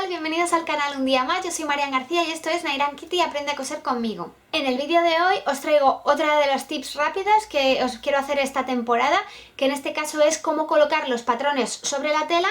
tal? Bienvenidos al canal un día más, yo soy Marian García y esto es Nairan Kitty Aprende a coser conmigo. En el vídeo de hoy os traigo otra de los tips rápidos que os quiero hacer esta temporada, que en este caso es cómo colocar los patrones sobre la tela.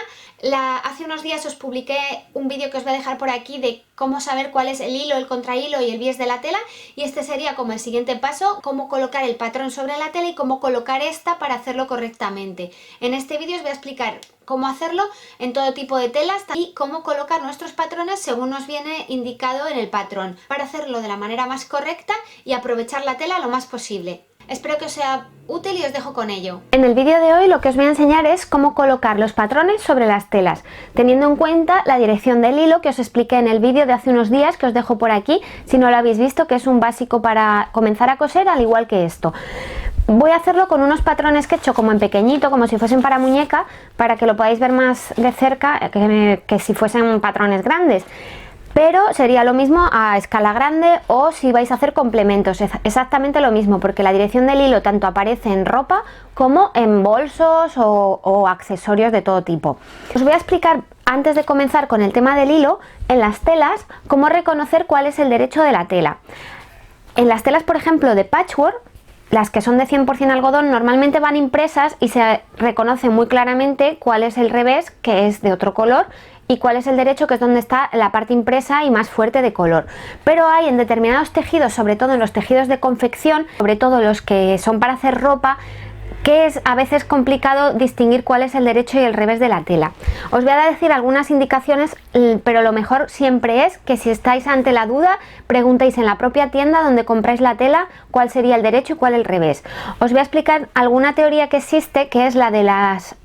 Hace unos días os publiqué un vídeo que os voy a dejar por aquí de cómo saber cuál es el hilo, el contrahilo y el bies de la tela, y este sería como el siguiente paso, cómo colocar el patrón sobre la tela y cómo colocar esta para hacerlo correctamente. En este vídeo os voy a explicar cómo hacerlo en todo tipo de telas y cómo colocar nuestros patrones según nos viene indicado en el patrón, para hacerlo de la manera más correcta y aprovechar la tela lo más posible. Espero que os sea útil y os dejo con ello. En el vídeo de hoy lo que os voy a enseñar es cómo colocar los patrones sobre las telas, teniendo en cuenta la dirección del hilo que os expliqué en el vídeo de hace unos días, que os dejo por aquí si no lo habéis visto, que es un básico para comenzar a coser, al igual que esto. Voy a hacerlo con unos patrones que he hecho como en pequeñito, como si fuesen para muñeca, para que lo podáis ver más de cerca que si fuesen patrones grandes. Pero sería lo mismo a escala grande o si vais a hacer complementos, exactamente lo mismo, porque la dirección del hilo tanto aparece en ropa como en bolsos o accesorios de todo tipo. Os voy a explicar, antes de comenzar con el tema del hilo, en las telas, cómo reconocer cuál es el derecho de la tela. En las telas, por ejemplo, de patchwork, las que son de 100% algodón normalmente van impresas y se reconoce muy claramente cuál es el revés, que es de otro color, y cuál es el derecho, que es donde está la parte impresa y más fuerte de color. Pero hay en determinados tejidos, sobre todo en los tejidos de confección, sobre todo los que son para hacer ropa, que es a veces complicado distinguir cuál es el derecho y el revés de la tela. Os voy a decir algunas indicaciones, pero lo mejor siempre es que si estáis ante la duda, preguntéis en la propia tienda donde compráis la tela cuál sería el derecho y cuál el revés. Os voy a explicar alguna teoría que existe, que es la de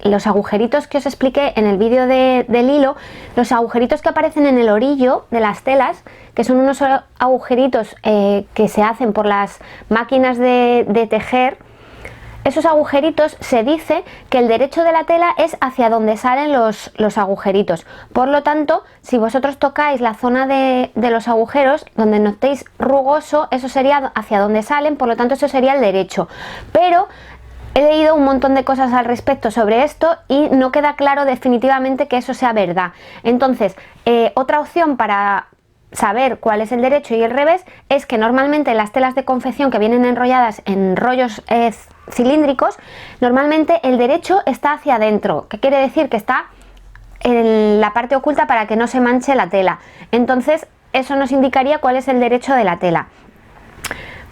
los agujeritos que os expliqué en el vídeo del hilo, los agujeritos que aparecen en el orillo de las telas, que son unos agujeritos que se hacen por las máquinas de tejer. Esos agujeritos, se dice que el derecho de la tela es hacia donde salen los agujeritos. Por lo tanto, si vosotros tocáis la zona de los agujeros, donde notéis rugoso, eso sería hacia donde salen, por lo tanto eso sería el derecho. Pero he leído un montón de cosas al respecto sobre esto y no queda claro definitivamente que eso sea verdad. Entonces, otra opción para saber cuál es el derecho y el revés es que normalmente las telas de confección que vienen enrolladas en rollos cilíndricos, normalmente el derecho está hacia adentro, que quiere decir que está en la parte oculta para que no se manche la tela. Entonces eso nos indicaría cuál es el derecho de la tela.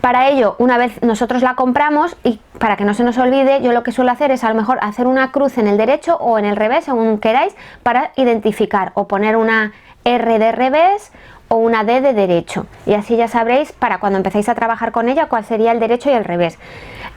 Para ello, una vez nosotros la compramos, y para que no se nos olvide, yo lo que suelo hacer es a lo mejor hacer una cruz en el derecho o en el revés, según queráis, para identificar, o poner una R de revés o una D de derecho, y así ya sabréis para cuando empecéis a trabajar con ella cuál sería el derecho y el revés.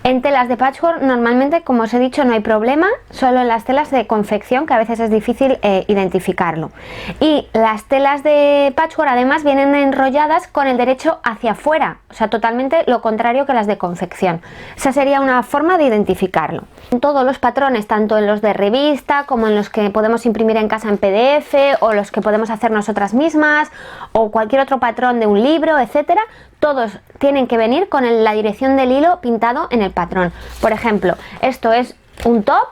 En telas de patchwork normalmente, como os he dicho, no hay problema, solo en las telas de confección, que a veces es difícil identificarlo. Y las telas de patchwork además vienen enrolladas con el derecho hacia afuera, o sea, totalmente lo contrario que las de confección. Esa sería una forma de identificarlo. En todos los patrones, tanto en los de revista como en los que podemos imprimir en casa en PDF, o los que podemos hacer nosotras mismas, o cualquier otro patrón de un libro, etcétera, todos tienen que venir con la dirección del hilo pintado en el patrón. Por ejemplo, esto es un top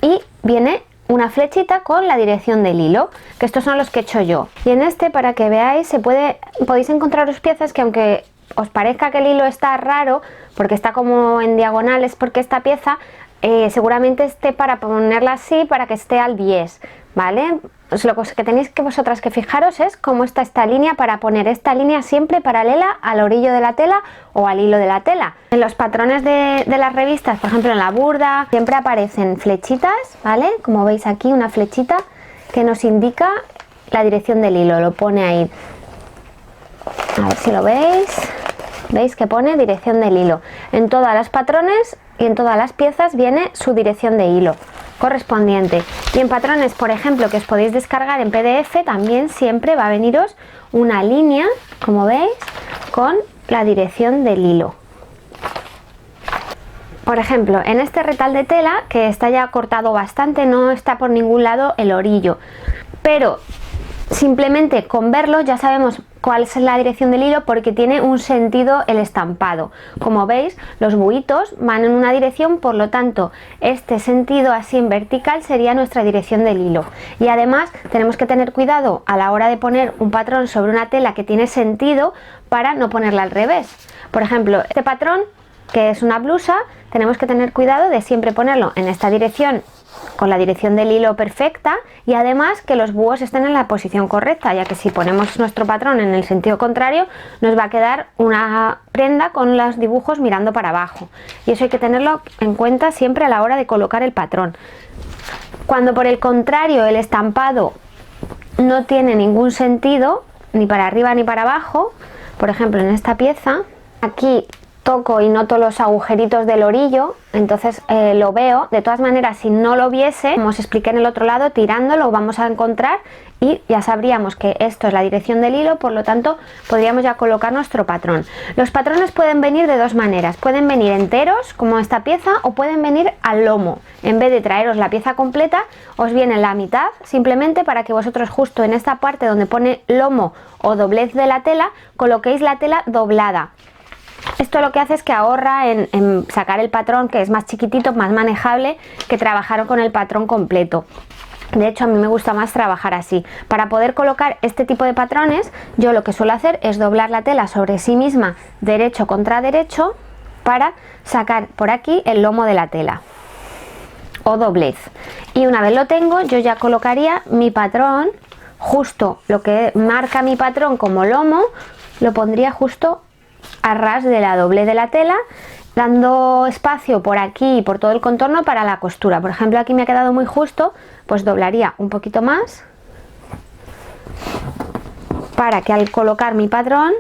y viene una flechita con la dirección del hilo, que estos son los que he hecho yo. Y en este, para que veáis, podéis encontraros piezas que, aunque os parezca que el hilo está raro, porque está como en diagonales, porque esta pieza seguramente esté para ponerla así, para que esté al bies, ¿vale? Pues lo que tenéis que vosotras que fijaros es cómo está esta línea, para poner esta línea siempre paralela al orillo de la tela o al hilo de la tela. En los patrones de las revistas, por ejemplo en la burda, siempre aparecen flechitas, ¿vale? Como veis aquí, una flechita que nos indica la dirección del hilo, lo pone ahí. A ver si lo veis. Veis que pone dirección del hilo. En todos los patrones y en todas las piezas viene su dirección de hilo correspondiente. Y en patrones, por ejemplo, que os podéis descargar en PDF, también siempre va a veniros una línea, como veis, con la dirección del hilo. Por ejemplo, en este retal de tela, que está ya cortado bastante, no está por ningún lado el orillo, pero simplemente con verlo ya sabemos cuál es la dirección del hilo porque tiene un sentido el estampado. Como veis, los buitos van en una dirección, por lo tanto este sentido así en vertical sería nuestra dirección del hilo. Y además tenemos que tener cuidado a la hora de poner un patrón sobre una tela que tiene sentido para no ponerla al revés. Por ejemplo, este patrón, que es una blusa, tenemos que tener cuidado de siempre ponerlo en esta dirección con la dirección del hilo perfecta, y además que los búhos estén en la posición correcta, ya que si ponemos nuestro patrón en el sentido contrario nos va a quedar una prenda con los dibujos mirando para abajo, y eso hay que tenerlo en cuenta siempre a la hora de colocar el patrón. Cuando por el contrario el estampado no tiene ningún sentido ni para arriba ni para abajo, por ejemplo en esta pieza, aquí toco y noto los agujeritos del orillo, entonces lo veo. De todas maneras, si no lo viese, como os expliqué en el otro lado, tirando lo vamos a encontrar y ya sabríamos que esto es la dirección del hilo, por lo tanto podríamos ya colocar nuestro patrón. Los patrones pueden venir de dos maneras, pueden venir enteros como esta pieza o pueden venir al lomo. En vez de traeros la pieza completa, os viene la mitad, simplemente para que vosotros justo en esta parte donde pone lomo o doblez de la tela, coloquéis la tela doblada. Esto lo que hace es que ahorra en sacar el patrón, que es más chiquitito, más manejable que trabajar con el patrón completo. De hecho, a mí me gusta más trabajar así. Para poder colocar este tipo de patrones, yo lo que suelo hacer es doblar la tela sobre sí misma, derecho contra derecho, para sacar por aquí el lomo de la tela o doblez. Y una vez lo tengo, yo ya colocaría mi patrón, justo lo que marca mi patrón como lomo, lo pondría justo a ras de la doblez de la tela, dando espacio por aquí y por todo el contorno para la costura. Por ejemplo, aquí me ha quedado muy justo, pues doblaría un poquito más para que al colocar mi patrón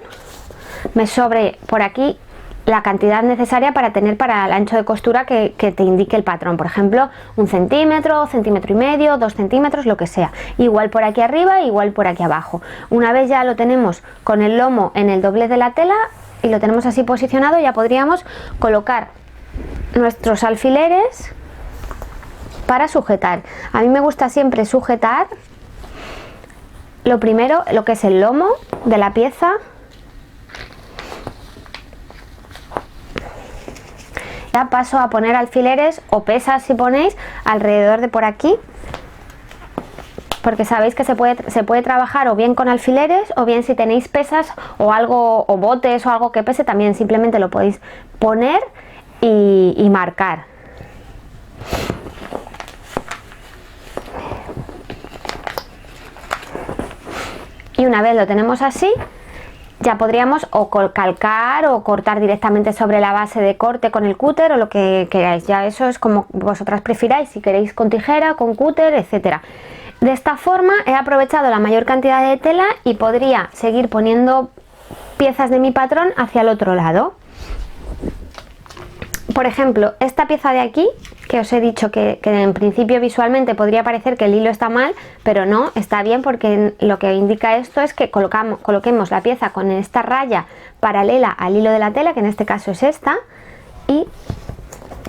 me sobre por aquí la cantidad necesaria para tener para el ancho de costura que te indique el patrón. Por ejemplo, 1 centímetro, centímetro y medio, 2 centímetros, lo que sea. Igual por aquí arriba, igual por aquí abajo. Una vez ya lo tenemos con el lomo en el doblez de la tela y lo tenemos así posicionado, ya podríamos colocar nuestros alfileres para sujetar. A mí me gusta siempre sujetar lo primero, lo que es el lomo de la pieza. Ya paso a poner alfileres o pesas, si ponéis, alrededor de por aquí, porque sabéis que se puede trabajar o bien con alfileres o bien si tenéis pesas o algo, o botes o algo que pese, también simplemente lo podéis poner y marcar. Y una vez lo tenemos así, ya podríamos o calcar o cortar directamente sobre la base de corte con el cúter o lo que queráis. Ya eso es como vosotras prefiráis, si queréis con tijera, con cúter, etcétera. De esta forma he aprovechado la mayor cantidad de tela y podría seguir poniendo piezas de mi patrón hacia el otro lado. Por ejemplo, esta pieza de aquí, que os he dicho que en principio visualmente podría parecer que el hilo está mal, pero no, está bien, porque lo que indica esto es que coloquemos la pieza con esta raya paralela al hilo de la tela, que en este caso es esta, y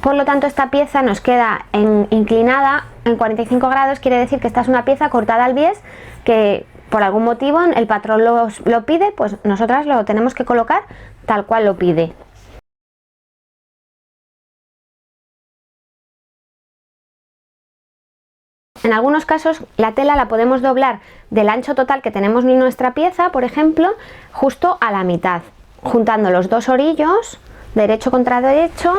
por lo tanto esta pieza nos queda inclinada en 45 grados, quiere decir que esta es una pieza cortada al bies, que por algún motivo el patrón lo pide, pues nosotras lo tenemos que colocar tal cual lo pide. En algunos casos la tela la podemos doblar del ancho total que tenemos en nuestra pieza, por ejemplo, justo a la mitad, juntando los dos orillos, derecho contra derecho,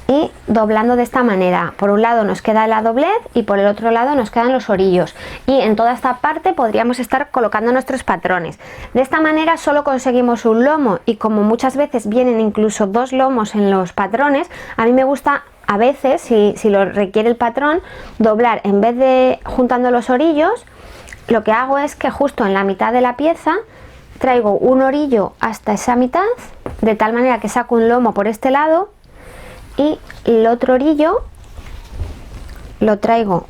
y doblando de esta manera. Por un lado nos queda la doblez y por el otro lado nos quedan los orillos, y en toda esta parte podríamos estar colocando nuestros patrones. De esta manera solo conseguimos un lomo, y como muchas veces vienen incluso dos lomos en los patrones, a mí me gusta a veces, si lo requiere el patrón, doblar, en vez de juntando los orillos, lo que hago es que justo en la mitad de la pieza traigo un orillo hasta esa mitad, de tal manera que saco un lomo por este lado, y el otro orillo lo traigo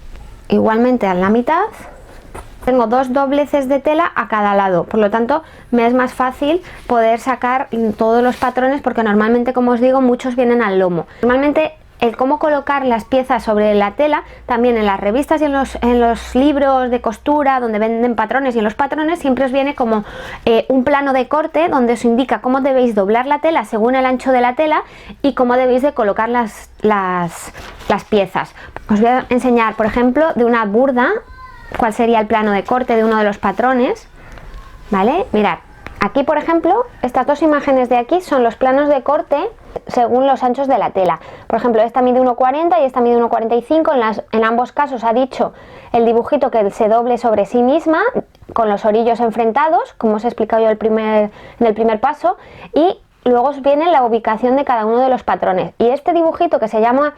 igualmente a la mitad. Tengo dos dobleces de tela a cada lado, por lo tanto me es más fácil poder sacar todos los patrones, porque normalmente, como os digo, muchos vienen al lomo. Normalmente el cómo colocar las piezas sobre la tela, también en las revistas y en los libros de costura donde venden patrones, y en los patrones siempre os viene como un plano de corte donde os indica cómo debéis doblar la tela según el ancho de la tela y cómo debéis de colocar las piezas. Os voy a enseñar, por ejemplo, de una burda, cuál sería el plano de corte de uno de los patrones, ¿vale? Mirad, aquí por ejemplo, estas dos imágenes de aquí son los planos de corte según los anchos de la tela. Por ejemplo, esta mide 1,40 y esta mide 1,45. En ambos casos ha dicho el dibujito que se doble sobre sí misma, con los orillos enfrentados, como os he explicado yo en el primer paso, y luego os viene la ubicación de cada uno de los patrones. Y este dibujito que se llama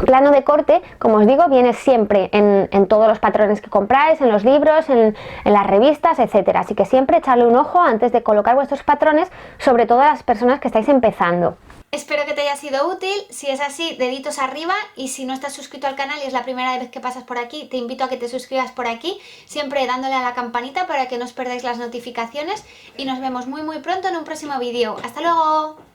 plano de corte, como os digo, viene siempre en todos los patrones que compráis, en los libros, en las revistas, etcétera. Así que siempre echarle un ojo antes de colocar vuestros patrones, sobre todo a las personas que estáis empezando. Espero que te haya sido útil. Si es así, deditos arriba, y si no estás suscrito al canal y es la primera vez que pasas por aquí, te invito a que te suscribas por aquí, siempre dándole a la campanita para que no os perdáis las notificaciones, y nos vemos muy pronto en un próximo vídeo. ¡Hasta luego!